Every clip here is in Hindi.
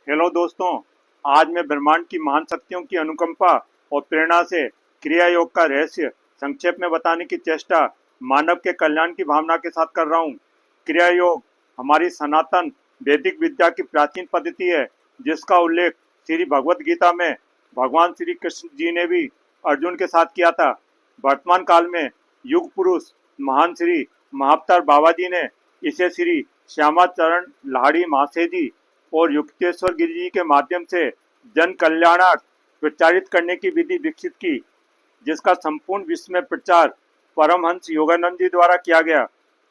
हेलो दोस्तों, आज मैं ब्रह्मांड की महान शक्तियों की अनुकंपा और प्रेरणा से क्रिया योग का रहस्य संक्षेप में बताने की चेष्टा मानव के कल्याण की भावना के साथ कर रहा हूँ। क्रिया योग हमारी सनातन वैदिक विद्या की प्राचीन पद्धति है, जिसका उल्लेख श्री भगवत गीता में भगवान श्री कृष्ण जी ने भी अर्जुन के साथ किया था। वर्तमान काल में युग पुरुष महान श्री महाअवतार बाबा जी ने इसे श्री श्यामाचरण लाहिड़ी महाशय जी और युक्तेश्वर गिरि जी के माध्यम से जन कल्याणार्थ प्रचारित करने की विधि विकसित की, जिसका संपूर्ण विश्व में प्रचार परमहंस योगानंद जी द्वारा किया गया।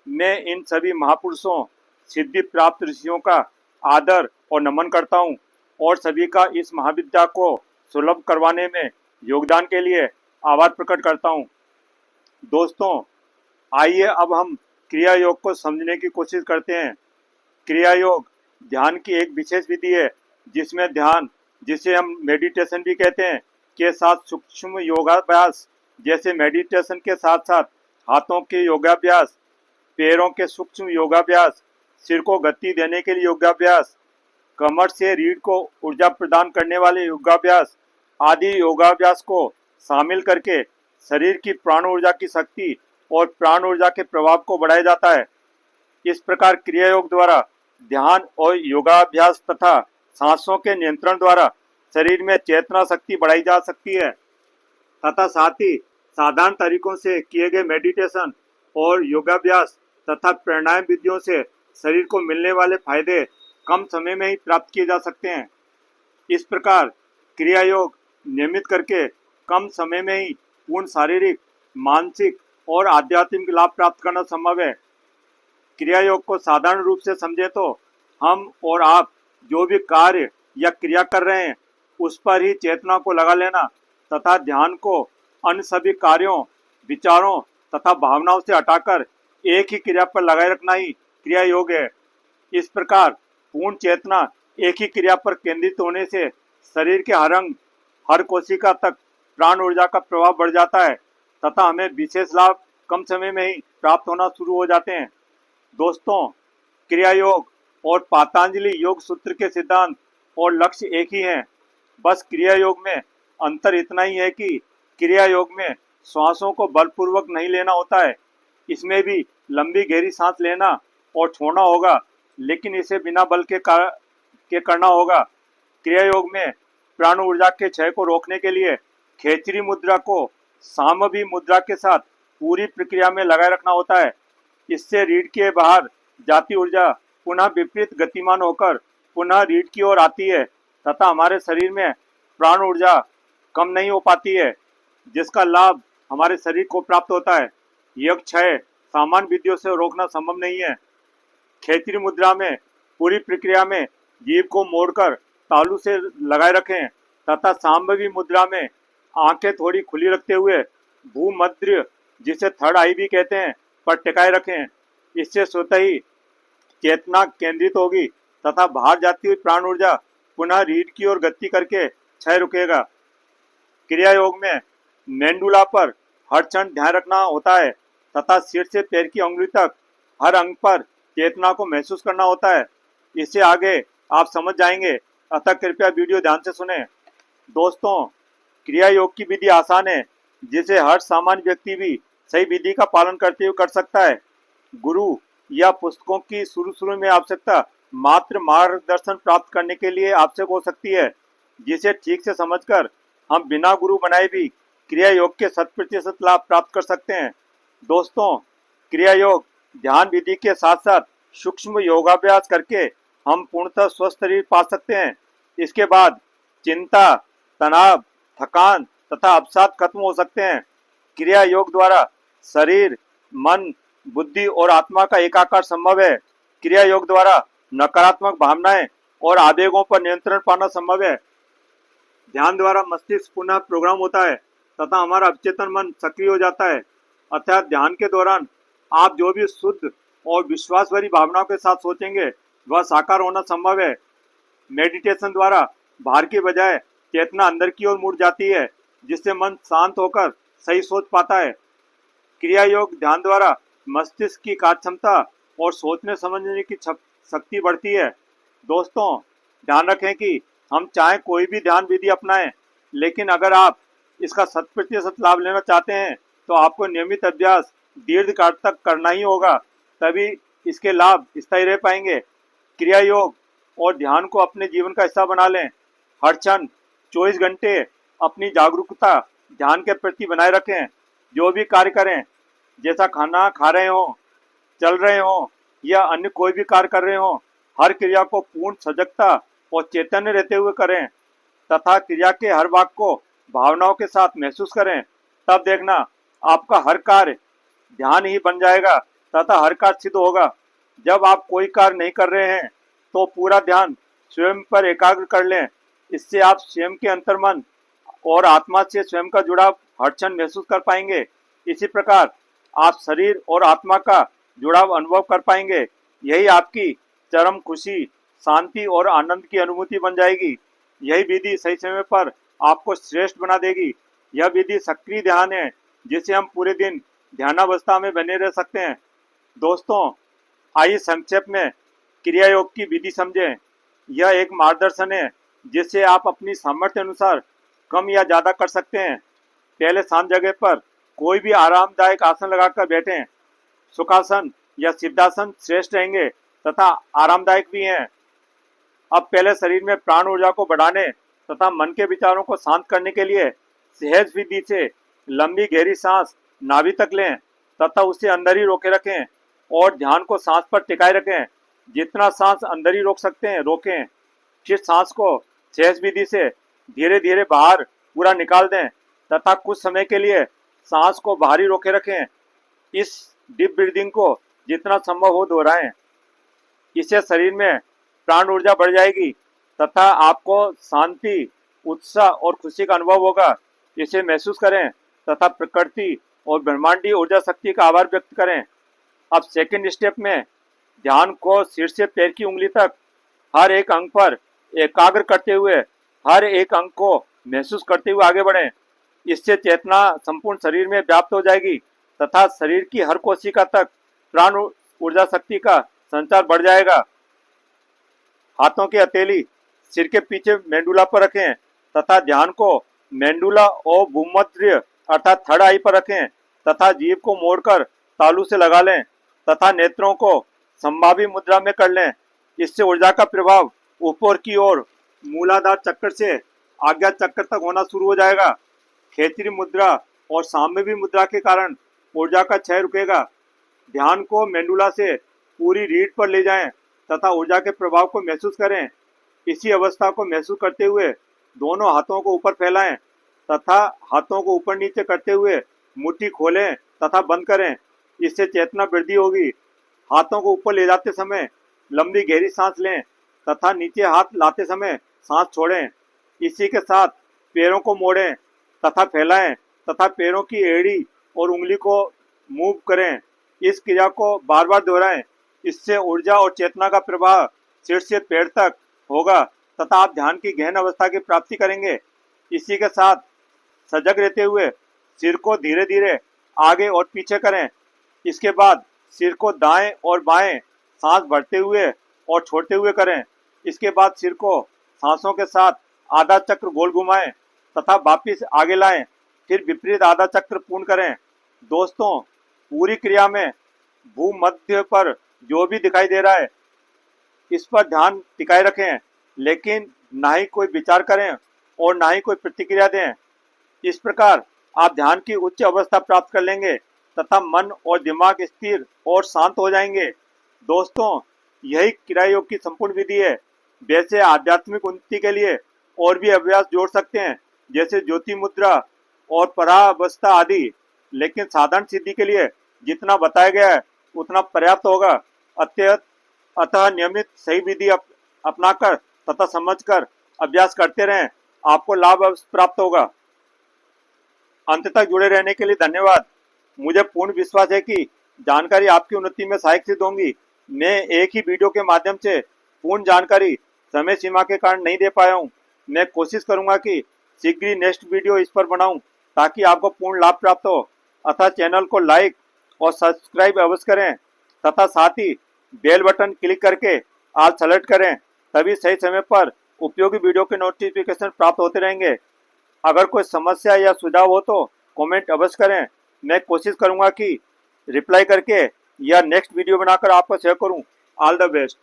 मैं इन सभी महापुरुषों, सिद्धि प्राप्त ऋषियों का आदर और नमन करता हूँ और सभी का इस महाविद्या को सुलभ करवाने में योगदान के लिए आभार प्रकट करता हूँ। दोस्तों, आइए अब हम क्रिया योग को समझने की कोशिश करते हैं। क्रिया योग ध्यान की एक विशेष विधि है, जिसमें ध्यान, जिसे हम मेडिटेशन भी कहते हैं, के साथ सूक्ष्म योगाभ्यास जैसे मेडिटेशन के साथ साथ हाथों के योगाभ्यास, पैरों के सूक्ष्म योगाभ्यास, सिर को गति देने के लिए योगाभ्यास, कमर से रीढ़ को ऊर्जा प्रदान करने वाले योगाभ्यास आदि योगाभ्यास को शामिल करके शरीर की प्राण ऊर्जा की शक्ति और प्राण ऊर्जा के प्रभाव को बढ़ाया जाता है। इस प्रकार क्रिया योग द्वारा ध्यान और योगाभ्यास तथा सांसों के नियंत्रण द्वारा शरीर में चेतना शक्ति बढ़ाई जा सकती है तथा साथ ही साधारण तरीकों से किए गए मेडिटेशन और योगाभ्यास तथा प्राणायाम विधियों से शरीर को मिलने वाले फायदे कम समय में ही प्राप्त किए जा सकते हैं। इस प्रकार क्रिया योग नियमित करके कम समय में ही पूर्ण शारीरिक, मानसिक और आध्यात्मिक लाभ प्राप्त करना संभव है। क्रिया योग को साधारण रूप से समझे तो हम और आप जो भी कार्य या क्रिया कर रहे हैं उस पर ही चेतना को लगा लेना तथा ध्यान को अन्य सभी कार्यों, विचारों तथा भावनाओं से हटाकर एक ही क्रिया पर लगाए रखना ही क्रिया योग है। इस प्रकार पूर्ण चेतना एक ही क्रिया पर केंद्रित होने से शरीर के हर अंग, हर कोशिका तक प्राण ऊर्जा का प्रभाव बढ़ जाता है तथा हमें विशेष लाभ कम समय में ही प्राप्त होना शुरू हो जाते हैं। दोस्तों, क्रिया योग और पातंजलि योग सूत्र के सिद्धांत और लक्ष्य एक ही हैं। बस क्रिया योग में अंतर इतना ही है कि क्रिया योग में श्वासों को बलपूर्वक नहीं लेना होता है। इसमें भी लंबी गहरी सांस लेना और छोड़ना होगा, लेकिन इसे बिना बल के करना होगा। क्रिया योग में प्राण ऊर्जा के क्षय को रोकने के लिए खेचरी मुद्रा को सामवी मुद्रा के साथ पूरी प्रक्रिया में लगाए रखना होता है। इससे रीढ़ के बाहर जाती ऊर्जा पुनः विपरीत गतिमान होकर पुनः रीढ़ की ओर आती है तथा हमारे शरीर में प्राण ऊर्जा कम नहीं हो पाती है, जिसका लाभ हमारे शरीर को प्राप्त होता है। यह क्षय सामान्य विधियों से रोकना संभव नहीं है। खेचरी मुद्रा में पूरी प्रक्रिया में जीभ को मोड़कर तालू से लगाए रखें तथा सांभवी मुद्रा में आंखें थोड़ी खुली रखते हुए भूमध्य, जिसे थर्ड आई भी कहते हैं, पर टिकाए रखें। इससे स्वतः ही चेतना केंद्रित होगी तथा बाहर जाती हुई प्राण ऊर्जा पुनः रीढ़ की ओर गति करके क्षय रुकेगा। क्रिया योग में मेंडुला पर हर क्षण ध्यान रखना होता है तथा सिर से पैर की अंगुली तक हर अंग पर चेतना को महसूस करना होता है। इससे आगे आप समझ जाएंगे, अतः कृपया वीडियो ध्यान से सुने। दोस्तों, क्रिया योग की विधि आसान है, जिसे हर सामान्य व्यक्ति भी सही विधि का पालन करते हुए कर सकता है। गुरु या पुस्तकों की शुरू में आवश्यकता मात्र मार्गदर्शन प्राप्त करने के लिए आवश्यक हो सकती है, जिसे ठीक से समझकर हम बिना गुरु बनाए भी क्रिया योग के 100% लाभ प्राप्त कर सकते हैं। दोस्तों, क्रिया योग ध्यान विधि के साथ साथ सूक्ष्म योगाभ्यास करके हम पूर्णतः स्वस्थ शरीर पा सकते हैं। इसके बाद चिंता, तनाव, थकान तथा अवसाद खत्म हो सकते हैं। क्रिया योग द्वारा शरीर, मन, बुद्धि और आत्मा का एकाकार संभव है। क्रिया योग द्वारा नकारात्मक भावनाएं और आवेगों पर नियंत्रण पाना संभव है। ध्यान द्वारा मस्तिष्क पुनः प्रोग्राम होता है तथा हमारा अवचेतन मन सक्रिय हो जाता है। अर्थात ध्यान के दौरान आप जो भी शुद्ध और विश्वास भरी भावनाओं के साथ सोचेंगे वह साकार होना संभव है। मेडिटेशन द्वारा बाहर की बजाय चेतना अंदर की ओर मुड़ जाती है, जिससे मन शांत होकर सही सोच पाता है। क्रिया योग ध्यान द्वारा मस्तिष्क की कार्य क्षमता और सोचने समझने की शक्ति बढ़ती है। दोस्तों, ध्यान रखें कि हम चाहे कोई भी ध्यान विधि अपनाएं, लेकिन अगर आप इसका 100% लाभ लेना चाहते हैं तो आपको नियमित अभ्यास दीर्घकाल तक करना ही होगा, तभी इसके लाभ स्थायी रह पाएंगे। क्रिया योग और ध्यान को अपने जीवन का हिस्सा बना लें। हर क्षण 24 घंटे अपनी जागरूकता ध्यान के प्रति बनाए रखें। जो भी कार्य करें, जैसा खाना खा रहे हो, चल रहे हो या अन्य कोई भी कार्य कर रहे हो, हर क्रिया को पूर्ण सजगता और चैतन्य रहते हुए करें तथा क्रिया के हर भाग को भावनाओं के साथ महसूस करें। तब देखना आपका हर कार्य ध्यान ही बन जाएगा तथा हर कार्य सिद्ध होगा। जब आप कोई कार्य नहीं कर रहे हैं तो पूरा ध्यान स्वयं पर एकाग्र कर लें। इससे आप स्वयं के अंतर्मन और आत्मा से स्वयं का जुड़ाव हर क्षण महसूस कर पाएंगे। इसी प्रकार आप शरीर और आत्मा का जुड़ाव अनुभव कर पाएंगे। यही आपकी चरम खुशी, शांति और आनंद की अनुभूति बन जाएगी। यही विधि सही समय पर आपको श्रेष्ठ बना देगी। यह विधि सक्रिय ध्यान है जिसे हम पूरे दिन ध्यानावस्था में बने रह सकते हैं। दोस्तों, आइए संक्षेप में क्रिया योग की विधि समझें। यह एक मार्गदर्शन है जिससे आप अपनी सामर्थ्य अनुसार कम या ज्यादा कर सकते हैं। पहले शांत जगह पर कोई भी आरामदायक आसन लगाकर बैठें। सुखासन या सिद्धासन श्रेष्ठ रहेंगे तथा आरामदायक भी हैं। अब पहले शरीर में प्राण ऊर्जा को बढ़ाने तथा मन के विचारों को शांत करने के लिए सहज विधि से लंबी गहरी सांस नाभि तक लें तथा उसे अंदर ही रोके रखें और ध्यान को सांस पर टिकाए रखें। जितना सांस अंदर ही रोक सकते हैं रोकें। फिर सांस को सहज विधि से धीरे धीरे बाहर पूरा निकाल दें तथा कुछ समय के लिए सांस को बाहर ही रोके रखें। इस डीप ब्रीदिंग को जितना संभव हो दोहराएं। इससे शरीर में प्राण ऊर्जा बढ़ जाएगी तथा आपको शांति, उत्साह और खुशी का अनुभव होगा। इसे महसूस करें तथा प्रकृति और ब्रह्मांडीय ऊर्जा शक्ति का आभार व्यक्त करें। अब सेकंड स्टेप में ध्यान को सिर से पैर की उंगली तक हर एक अंग पर एकाग्र करते हुए हर एक अंग को महसूस करते हुए आगे बढ़ें। इससे चेतना संपूर्ण शरीर में व्याप्त हो जाएगी तथा शरीर की हर कोशिका तक प्राण ऊर्जा शक्ति का संचार बढ़ जाएगा। हाथों की हथेली सिर के पीछे मेंडुला पर रखें तथा ध्यान को मेंडुला और भूमध्य अर्थात थर्ड आई पर रखें तथा जीभ को मोड़कर तालू से लगा लें तथा नेत्रों को संभावी मुद्रा में कर लें। इससे ऊर्जा का प्रभाव ऊपर की ओर मूलाधार चक्र से आज्ञा चक्र तक होना शुरू हो जाएगा। खेचरी मुद्रा और साम्यवी मुद्रा के कारण ऊर्जा का क्षय रुकेगा। ध्यान को मेंडुला से पूरी रीढ़ पर ले जाएं तथा ऊर्जा के प्रभाव को महसूस करें। इसी अवस्था को महसूस करते हुए दोनों हाथों को ऊपर फैलाएं तथा हाथों को ऊपर नीचे करते हुए मुट्ठी खोलें तथा बंद करें। इससे चेतना वृद्धि होगी। हाथों को ऊपर ले जाते समय लंबी गहरी सांस लें तथा नीचे हाथ लाते समय सांस छोड़ें। इसी के साथ पैरों को मोड़ें तथा फैलाएं तथा पैरों की एड़ी और उंगली को मूव करें। इस क्रिया को बार बार दोहराएं। इससे ऊर्जा और चेतना का प्रवाह सिर से पैर तक होगा तथा आप ध्यान की गहन अवस्था की प्राप्ति करेंगे। इसी के साथ सजग रहते हुए सिर को धीरे धीरे आगे और पीछे करें। इसके बाद सिर को दाएं और बाएं सांस भरते हुए और छोड़ते हुए करें। इसके बाद सिर को सांसों के साथ आधा चक्र गोल घुमाएं तथा वापिस आगे लाएं। फिर विपरीत आधा चक्र पूर्ण करें। दोस्तों, पूरी क्रिया में भूमध्य पर जो भी दिखाई दे रहा है इस पर ध्यान टिकाए रखें, लेकिन ना ही कोई विचार करें और ना ही कोई प्रतिक्रिया दें। इस प्रकार आप ध्यान की उच्च अवस्था प्राप्त कर लेंगे तथा मन और दिमाग स्थिर और शांत हो जाएंगे। दोस्तों, यही क्रिया योग की संपूर्ण विधि है। वैसे आध्यात्मिक उन्नति के लिए और भी अभ्यास जोड़ सकते हैं, जैसे ज्योति मुद्रा और परावस्था आदि, लेकिन साधारण सिद्धि के लिए जितना बताया गया है उतना पर्याप्त होगा। अतः नियमित सही विधि अपनाकर तथा समझकर अभ्यास करते रहें, आपको लाभ अवश्य प्राप्त होगा। अंत तक जुड़े रहने के लिए धन्यवाद। मुझे पूर्ण विश्वास है कि जानकारी आपकी उन्नति में सहायक सिद्ध होंगी। मैं एक ही वीडियो के माध्यम से पूर्ण जानकारी समय सीमा के कारण नहीं दे पाया हूँ। मैं कोशिश करूंगा कि शीघ्र ही नेक्स्ट वीडियो इस पर बनाऊं ताकि आपको पूर्ण लाभ प्राप्त हो। अतः चैनल को लाइक और सब्सक्राइब अवश्य करें तथा साथ ही बेल बटन क्लिक करके ऑल सेलेक्ट करें तभी सही समय पर उपयोगी वीडियो के नोटिफिकेशन प्राप्त होते रहेंगे। अगर कोई समस्या या सुझाव हो तो कमेंट अवश्य करें। मैं कोशिश करूंगा कि रिप्लाई करके या नेक्स्ट वीडियो बनाकर आपको शेयर करूं। All the best.